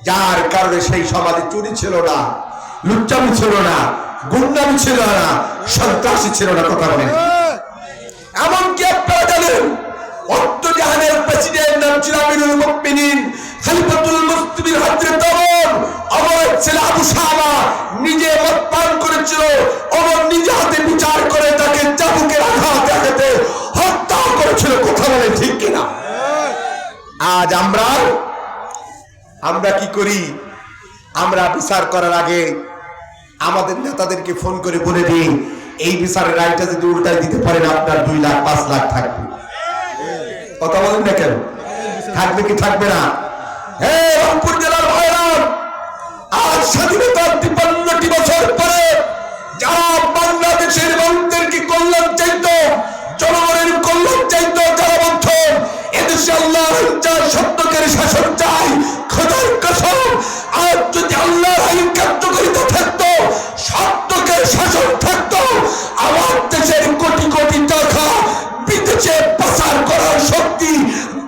যার কারণে সেই সমাজে চুরি ছিল না, লুচ্চামি ছিল না, গুন্ডামি ছিল না, সন্ত্রাসী ছিল না। কথা বলেন। এমনকি আপনারা জানেন জাহানের প্রেসিডেন্ট নাম ছিল আমিরুল মুমিনিন খলিফাতুল মুসলিমিন হযরত ওমর ছেলে আবু সামা নিজে মদ পান করেছিল। ওমর নিজে হাতে বিচার করে তাকে চাবুকের আঘাত হাতে হত্যা করেছিল। কথা বলেন ঠিক কিনা? আজ আমরা কি করি? আমরা বিচার করার আগে আমাদের নেতাদেরকে ফোন করে বলে দিই, এই বিচারের রায়টা যদি উল্টাই দিতে পারেন আপনার 2 লাখ 5 লাখ থাকবে। কথা বলেন না কেন? থাকবে কি থাকবে না? রংপুর জেলার ভাইরা, আজ স্বাধীনতার 53টি বছর পরে যারা বাংলাদেশের মানুষদেরকে কল্যাণ চাইতো, জনগণের কল্যাণ চাইতো, যারা বলত এদেশে আল্লাহ সত্যকের শাসন চাই, খোদার কসম আজ যদি আল্লাহর আইন কার্যকরিত থাকতো, সত্যকের শাসন থাকতো, আমার দেশের কোটি কোটি টাকা বিদেশে পাচার করার শক্তি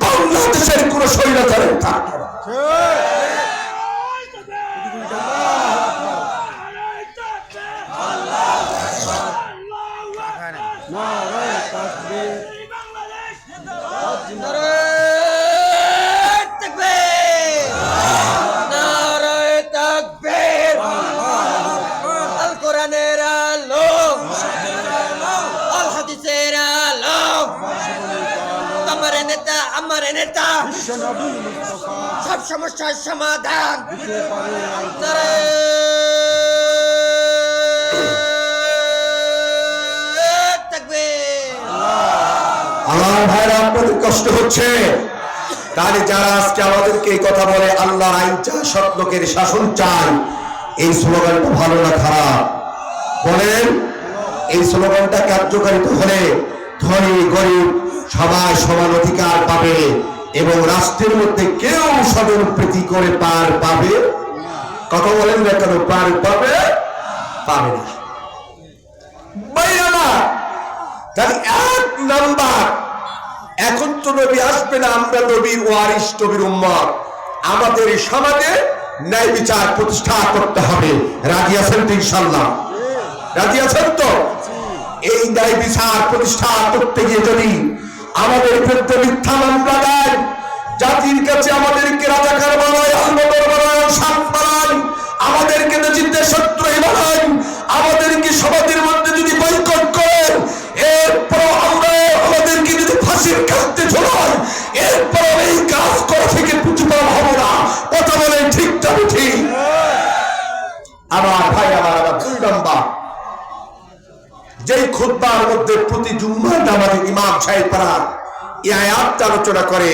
বাংলাদেশের কোন স্বৈরাচারের থাকতো না। সব সমস্যার সমাধান আমার ভাইরা, আপনাদের কষ্ট হচ্ছে। তাহলে যারা আজকে আমাদেরকে এই কথা বলে আল্লাহর আইন চাই, সত্যকের শাসন চাই, এই স্লোগানটা ভালো না খারাপ বলেন? এই স্লোগানটা কার্যকারিত হলে ধনী গরিব সবাই সমান অধিকার পাবে এবং রাষ্ট্রের মধ্যে কেউ স্বজনপ্রীতি করে পার পাবে। কথা বলেন না কেন? পার পাবে পাবে না। তাহলে 1 নাম্বার, এখন তো নবী আসবে না, আমরা নবীর ওয়ারিস, নবীর উম্মত। আমাদের এই সমাজে ন্যায় বিচার প্রতিষ্ঠা করতে হবে। রাজি আছেন তো? ইনশাআল্লাহ রাজি আছেন তো? এই ন্যায় বিচার প্রতিষ্ঠা করতে গিয়ে যদি আমাদের বিরুদ্ধে মিথ্যা মামলা দেয়, জাতির কাছে আমাদেরকে রাজাকার বানায়, আলবদর বানায়, সাপ বানায়, আমাদেরকে নেতৃত্বের শত্রু বানায়, আমাদেরকে সমাজের মধ্যে যদি বয়কট করেন, এরপর আমরা আমাদেরকে যদি ফাঁসির কাস্তে ঝোলান, এরপর এই কাজ করা থেকে প্রতিফল হবো না। কথা বলেন ঠিক তবে ঠিক। আমার ভাই, আমার 2 নম্বর, যেই খুতবার মধ্যে প্রতি জুম্মার নামাজে ইমাম সাহেব পারা এই আয়াতটা আলোচনা করে,